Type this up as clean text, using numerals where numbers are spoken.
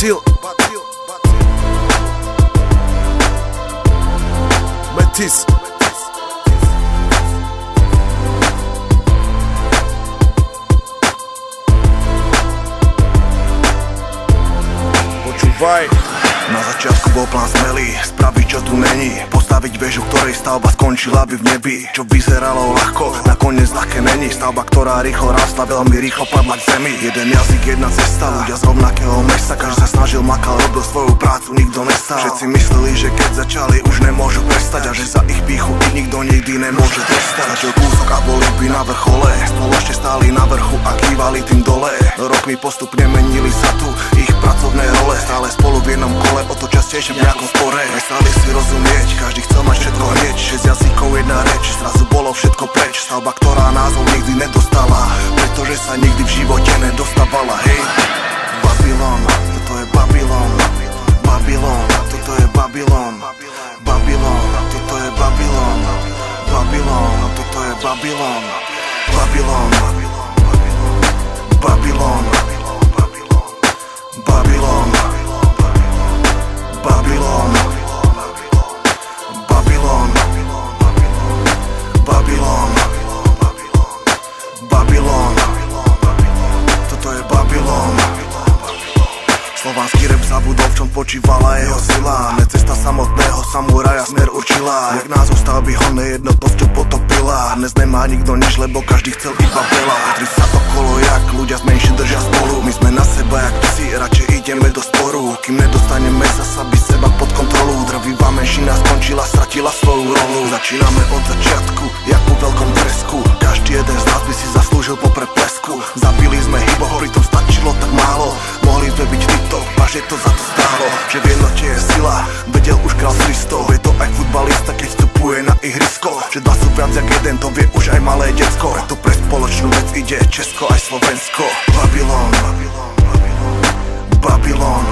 Bacil Metis. Počúvaj. Na začiatku bol plán smelý, spraviť čo tu není, postaviť väžu, ktorej stavba skončila by v nebi. Čo vyzeralo ľahko, nakoniec ľahké není. Stavba, ktorá rýchlo rastla, veľmi rýchlo padla k zemi. Jeden jazyk, jedna cesta, ľudia z rovnakého mesta. Každý sa snažil, makal, robil svoju prácu, nikto nestal. Všetci mysleli, že keď začali, už nemôžu prestať, a že za ich pýchu ich nikto nikdy nemôže trestať. Začal kúsok a boli by na vrchole, spoločne stáli na vrchu a kývali tým dole. Rokmi postupne menili sa tu ich pracovné role, stále spolu v jednom kole, o to častejšie v nejakom spore. Prestali si rozumieť, každý chcel mať všetko hneď. 6 jazykov, jedna reč, zrazu bolo všetko preč. Stavba, ktorá názov nikdy nedostala, pretože sa nikdy v živote nedostávala. Hej, Babylon, toto je Babylon. Babylon, toto je Babylon. Babylon, toto je Babylon. Babylon, toto je Babylon. Babylon, Babylon, Babylon, Babylon, Babylon, Babylon, Babylon, toto je Babylon. Slovanský rap zabudol, v čom počívala jeho sila. Necesta samotného samuraja smer určila. Jak názov stavby ho nejednotnosťou potopila. Dnes nemá nikto nič, lebo každý chcel iba veľa. Tri sa okolo, jak ľudia zmenšie držia spolu. My sme na seba jak psi, radšej ideme do sporu. Kým nedostaneme zasa by seba pod kontrolu. Drvivá menšina skončila, stratila svoju rolu. Začíname od začiatku, jak po veľkom tresku. Každý jeden z nás by si zaslúžil po preplesku. Zabili sme hip-hop, pritom stačilo tak málo. Mohli sme byť tip-top, až je to za to stálo. Že v jednote je sila, vedel už král Kristov. Je to aj futbalista, keď vstupuje na ihrisko. Že dva sú viac jak jeden, to vie už aj malé decko. Preto pre spoločnú vec ide Česko aj Slovensko. Babylon, Babylon, Babylon,